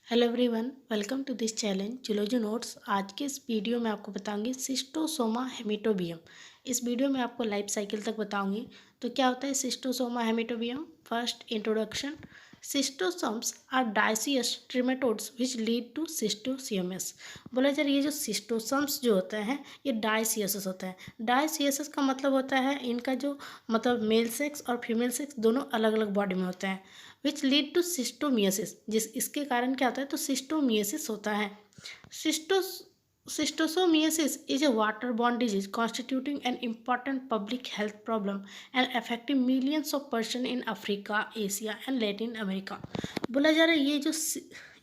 Hello everyone, welcome to this challenge zoology notes. आज के इस वीडियो में आपको बताऊंगी सिस्टोसोमा हेमिटोबियम। इस वीडियो में आपको लाइफ साइकिल तक बताऊंगी। तो क्या होता है schistosoma haematobium? First introduction. Schistosomes are dioecious trematodes which lead to schistosomiasis. बोला जा रहा है ये जो सिस्टोसोम्स जो होते हैं ये डाइसियस होता है। डाइसियस का मतलब होता है इनका जो मतलब मेल सेक्स और फीमेल सेक्स दोनों अलग अलग बॉडी में होते हैं। विच लीड टू सिस्टोमियसिस, जिस इसके कारण क्या होता है तो सिस्टोमियसिस होता है। सिस्टोस Schistosomiasis is a waterborne disease constituting an important public health problem and affecting millions of persons in Africa, Asia and Latin America। बोला जा रहा है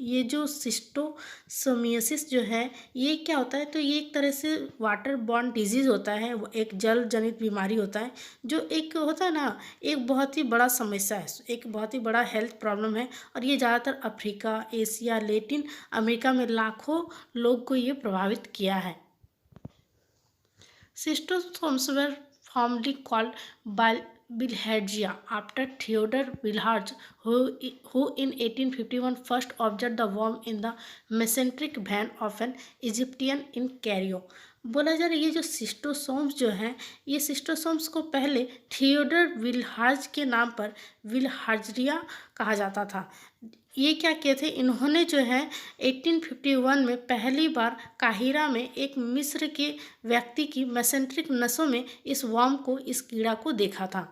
ये जो सिस्टोसोमियासिस जो है ये क्या होता है तो ये एक तरह से वाटर बॉर्न डिजीज़ होता है। एक जल जनित बीमारी होता है जो एक होता है ना, एक बहुत ही बड़ा समस्या है, एक बहुत ही बड़ा हेल्थ प्रॉब्लम है। और ये ज़्यादातर अफ्रीका, एशिया, लेटिन अमेरिका में लाखों लोग को ये प्रभावित किया है। Cystosomes were formerly called bilharzia after Theodor Bilharz, who in 1851 first observed the worm in the mesenteric vein of an Egyptian in Cairo। बोला जा रहा है ये जो सिस्टोसोम्स जो हैं ये सिस्टोसोम्स को पहले थियोडर विल्हार्ज के नाम पर विल्हार्जिया कहा जाता था। ये क्या किए थे इन्होंने जो है 1851 में पहली बार काहिरा में एक मिस्र के व्यक्ति की मेसेंट्रिक नसों में इस वर्म को, इस कीड़ा को देखा था।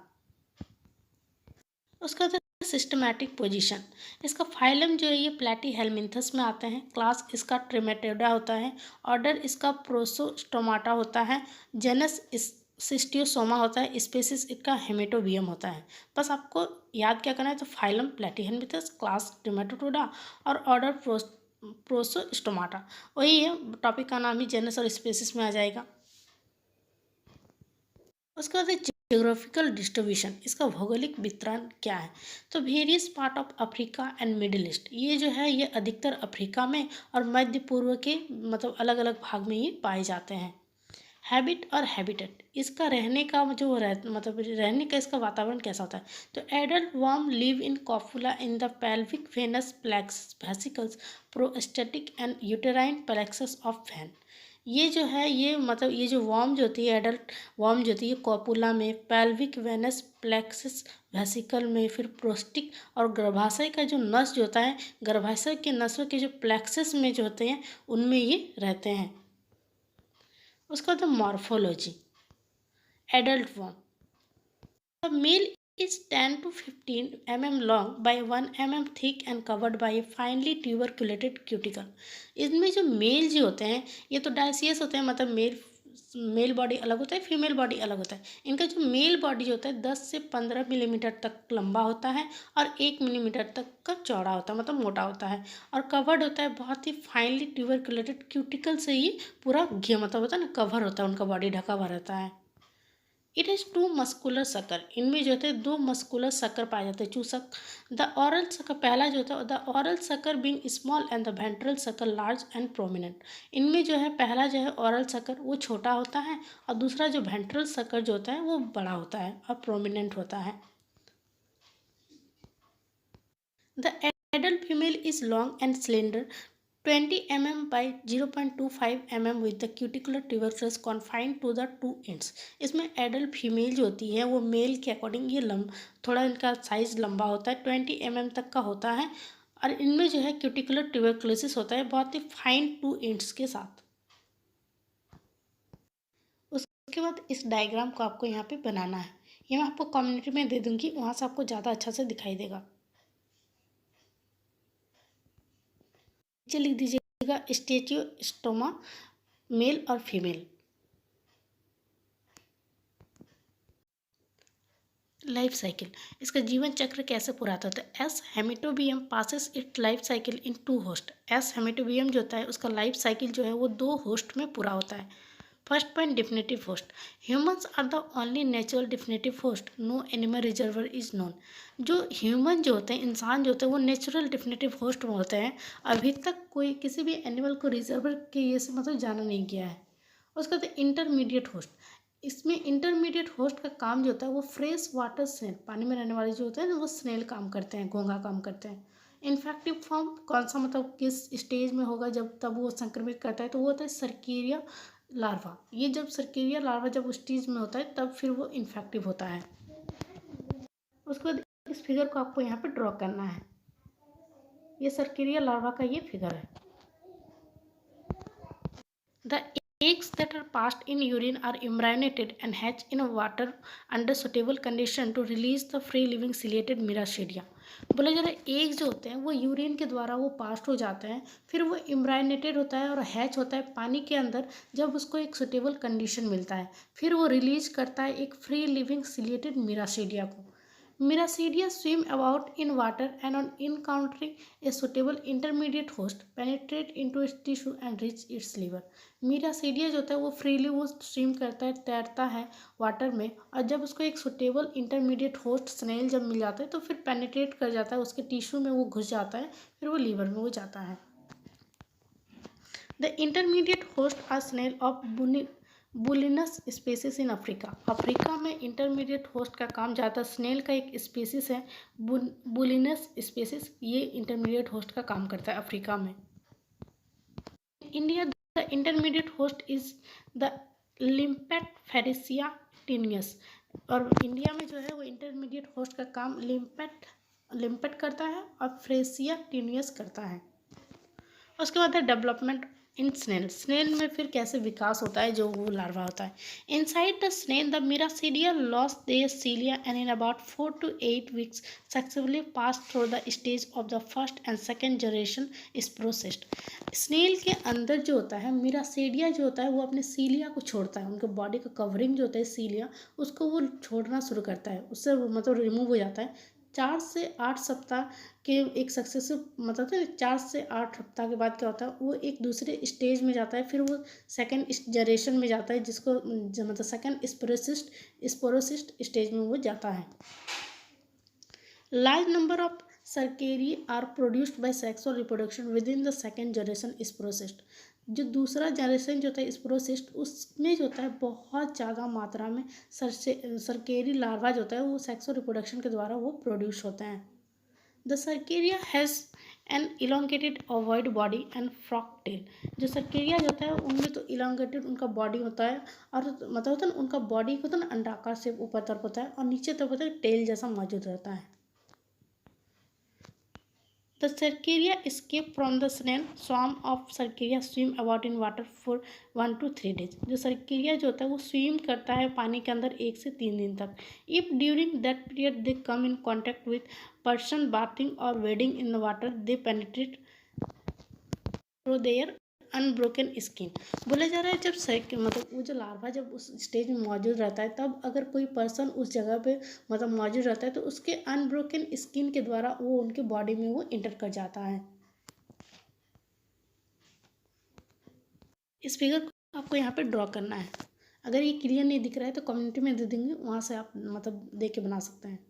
उसका था सिस्टमैटिक पोजीशन। इसका फाइलम जो है ये प्लेटीहेलमिन्थस में आते हैं। क्लास इसका ट्रिमेटोडा होता है। ऑर्डर इसका प्रोसोस्टोमाटा होता है। जेनस इस सिस्टियोसोमा होता है। स्पेसिस इसका हेमेटोबियम होता है। बस आपको याद क्या करना है तो फाइलम प्लेटीहेलमिन्थस, क्लास ट्रिमेटोडा और ऑर्डर प्रोसोस्टोमाटा। वही है, टॉपिक का नाम ही जेनस और स्पेसिस में आ जाएगा। उसके बाद जियोग्राफिकल डिस्ट्रीब्यूशन, इसका भौगोलिक वितरण क्या है तो various part of Africa and middle east. ये जो है ये अधिकतर अफ्रीका में और मध्य पूर्व के मतलब अलग अलग भाग में ये पाए जाते हैं। हैबिट और हैबिटेट, इसका रहने का जो मतलब रहने का इसका वातावरण कैसा होता है तो adult worm live in copula in the pelvic venous plexus vesical prostatic and uterine plexus of fan. ये जो है ये मतलब ये जो वर्म जो होती है एडल्ट वर्म जो होती है कॉपुला में, पेल्विक वेनस प्लेक्सस वेसिकल में, फिर प्रोस्टिक और गर्भाशय का जो नस जो होता है गर्भाशय के नसों के जो प्लेक्सस में जो होते हैं उनमें ये रहते हैं। उसका तो morphology. Adult worm, the male is 10 to 15 mm long by 1 mm thick and covered by a finely tuberculated cuticle। इसमें जो मेल जो होते हैं ये तो डायसियस होते हैं, मतलब मेल बॉडी अलग होता है, फीमेल बॉडी अलग होता है। इनका जो मेल बॉडी जो होता है 10 से 15 मिलीमीटर तक लंबा होता है और 1 मिलीमीटर तक का चौड़ा होता है, मतलब मोटा होता है। और कवर्ड होता है बहुत ही फाइनली ट्यूबरकुलेटेड क्यूटिकल से ही पूरा घिया मतलब होता है ना, कवर होता है, उनका बॉडी ढका हुआ रहता है। It has two muscular sucker, इनमें जो होते हैं दो मस्कुलर सकर पाए जाते हैं, चूसक। द ऑरल सकर, पहला जो होता है the oral sucker being small and the ventral sucker large and prominent. इनमें जो है पहला जो है ऑरल सकर वो छोटा होता है और दूसरा जो वेंट्रल सकर जो होता है वो बड़ा होता है और प्रोमिनेंट होता है। The adult female is long and slender 20 mm by 0.25 mm with the cuticular tubercles confined to the two ends। इसमें एडल्ट फीमेल जो होती है वो मेल के अकॉर्डिंग ये थोड़ा इनका साइज लंबा होता है, 20 mm तक का होता है। और इनमें जो है क्यूटिकुलर ट्यूबरकुलोसिस होता है बहुत ही फाइन टू एंड्स के साथ। उसके बाद इस डायग्राम को आपको यहाँ पे बनाना है। ये मैं आपको कम्युनिटी में दे दूँगी, वहाँ से आपको ज़्यादा अच्छा से दिखाई देगा। नीचे लिख दीजिएगा स्टेचियोस्टोमा मेल और फीमेल। लाइफ साइकिल, इसका जीवन चक्र कैसे पूरा होता है S haematobium passes it life cycle in two host. S haematobium जो होता है उसका लाइफ साइकिल जो है वो दो होस्ट में पूरा होता है। First point definitive host, humans are the only natural definitive host, no animal reservoir is known. जो ह्यूमन जो होते हैं, इंसान जो होते हैं वो नेचुरल डिफिनेटिव होस्ट में होते हैं। अभी तक कोई किसी भी एनिमल को रिजर्वर के ये से मतलब जाना नहीं किया है। उसका बाद इंटरमीडिएट होस्ट, इसमें इंटरमीडिएट होस्ट का काम जो होता है वो फ्रेश वाटर स्नेल, पानी में रहने वाले जो होते हैं ना वो स्नेल काम करते हैं, घोंघा काम करते हैं। इन्फेक्टिव फॉर्म कौन सा, मतलब किस स्टेज में होगा जब तब वो संक्रमित करता है, तो वो होता है सर्केरिया लार्वा। ये जब सर्केरिया लार्वा जब उस स्टेज में होता है तब फिर वो इन्फेक्टिव होता है। उसके बाद इस फिगर को आपको यहाँ पे ड्रॉ करना है। ये सर्केरिया लार्वा का ये फिगर है। The eggs that are passed in urine are embryonated and hatch in water under suitable condition to release the free living ciliated miracidia। बोला जा रहा है एग्स जो होते हैं वो यूरिन के द्वारा वो पास्ट हो जाते हैं, फिर वो इम्ब्रायनेटेड होता है और हैच होता है पानी के अंदर, जब उसको एक सुटेबल कंडीशन मिलता है फिर वो रिलीज करता है एक फ्री लिविंग सिलिएटेड मिरासीडिया को। Miracidia swim about in water and on encountering a suitable intermediate host penetrate into its tissue and reach its liver। Miracidia जो होता है वो फ्रीली वो स्विम करता है, तैरता है वाटर में, और जब उसको एक सुटेबल इंटरमीडिएट होस्ट स्नेल जब मिल जाता है तो फिर पेनिट्रेट कर जाता है, उसके टिश्यू में वो घुस जाता है, फिर वो लीवर में वो जाता है। The intermediate host are snail of bulinus species in Africa. Africa में इंटरमीडिएट होस्ट का काम ज़्यादा स्नेल का एक स्पेसिस है बुलिनस स्पेसिस, ये इंटरमीडिएट होस्ट का काम करता है अफ्रीका में। India the intermediate host is the limpet ferrissia tenuis. और इंडिया में जो है वो इंटरमीडिएट होस्ट का काम लिम्पेट करता है और फ्रेसिया टीनियस करता है। उसके बाद है डेवलपमेंट इन स्नेल। स्नेल में फिर कैसे विकास होता है जो वो लार्वा होता है। Inside the snail the miracidia lost their cilia and in about 4 to 8 weeks successfully pass through the stage of the first and second generation sporocysts. Snail के अंदर जो होता है मिरासीडिया जो होता है वो अपने सीलिया को छोड़ता है, उनके बॉडी का कवरिंग जो होता है सीलिया उसको वो छोड़ना शुरू करता है, उससे मतलब रिमूव हो जाता है। 4 से 8 सप्ताह के एक सक्सेसिव मतलब तो 4 से 8 सप्ताह के बाद क्या होता है वो एक दूसरे स्टेज में जाता है, फिर वो सेकेंड जनरेशन में जाता है जिसको मतलब सेकेंड स्पोरोसिस्ट स्टेज में वो जाता है। Large number of cercariae are produced by sexual reproduction within the second generation sporocyst. जो दूसरा जनरेशन जो होता है स्पोरोसिस्ट उसमें जो होता है बहुत ज़्यादा मात्रा में सर्केरी लार्वा जो होता है वो सेक्सुअल रिप्रोडक्शन के द्वारा वो प्रोड्यूस होते हैं। The cercaria has an elongated ovoid body and forked tail. जो सर्केरिया जो होता है उनमें तो इलोंगेटेड उनका बॉडी होता है और मतलब होता है ना उनका बॉडी होता है ना अंडाकार से ऊपर तरफ होता है और नीचे तरफ होता है टेल जैसा मौजूद रहता है। The Cercaria escape from the snail swarm of Cercaria swim about in water for 1 to 3 days। जो सर्केरिया जो होता है वो स्विम करता है पानी के अंदर 1 से 3 दिन तक। If during that period they come in contact with person bathing और wading in the water they penetrate through their unbroken skin. बोला जा रहा है जब मतलब वो जो लार्वा जब उस स्टेज में मौजूद रहता है तब अगर कोई पर्सन उस जगह पे मतलब मौजूद रहता है तो उसके अनब्रोकन स्किन के द्वारा वो उनके बॉडी में वो इंटर कर जाता है। इस फिगर को आपको यहाँ पे ड्रॉ करना है। अगर ये क्लियर नहीं दिख रहा है तो कम्युनिटी में दे देंगे, वहाँ से आप मतलब देख के बना सकते हैं।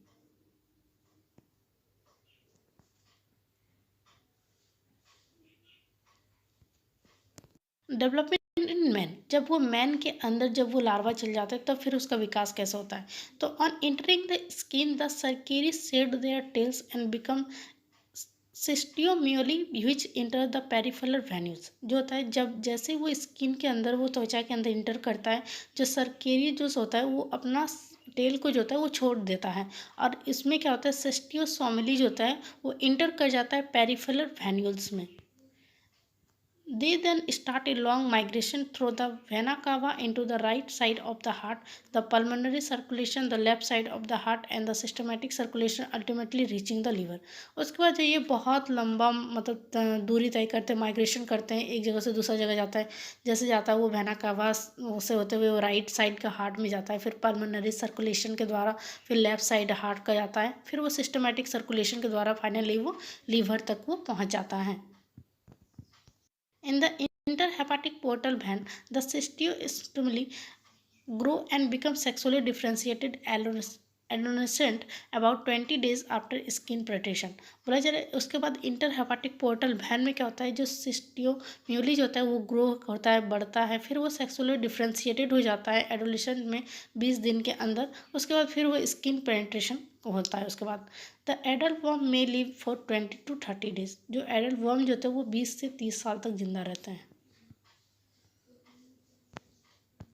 डेवलपमेंट इन मैन, जब वो मैन के अंदर जब वो लार्वा चल जाता है तब फिर उसका विकास कैसा होता है। तो on entering the skin the cercariae shed their tails and become schistosomulae which enter the peripheral venules. जो होता है जब जैसे वो स्किन के अंदर वो त्वचा के अंदर इंटर करता है, जो सर्केरी जो होता है वो अपना टेल को जो होता है वो छोड़ देता है और इसमें क्या होता है सिस्टियोसोमिली जो होता है वो इंटर कर जाता है पेरिफेरल वेन्यूल्स में। They then start a long migration through the vena cava into the right side of the heart, the pulmonary circulation, the left side of the heart and the systematic circulation ultimately reaching the liver। उसके बाद ये बहुत लंबा मतलब दूरी तय करते हैं, माइग्रेशन करते हैं, एक जगह से दूसरा जगह जाता है। जैसे जाता है वो वेना कावा से होते हुए वो राइट साइड का हार्ट में जाता है, फिर पल्मोनरी सर्कुलेशन के द्वारा फिर लेफ्ट साइड हार्ट का जाता है, फिर वो सिस्टमेटिक सर्कुलेशन के द्वारा फाइनली वो लीवर तक वो पहुँच जाता है। In the interhepatic portal vein, the cystostomally grow and become sexually differentiated alveolus adolescent about 20 days after skin penetration. बोला जा रहा है उसके बाद इंटर हेपाटिक पोर्टल वैन में क्या होता है, जो सिस्टियोम्यूली होता है वो ग्रो होता है, बढ़ता है, फिर वो सेक्सुअली डिफ्रेंशिएटेड हो जाता है एडोलेसेंट में 20 दिन के अंदर। उसके बाद फिर वो स्किन पेनिट्रेशन होता है। उसके बाद the adult worm may live for 20 to 30 days। जो एडल्ट वर्म जो होते हैं वो 20 से 30 साल तक जिंदा रहते हैं।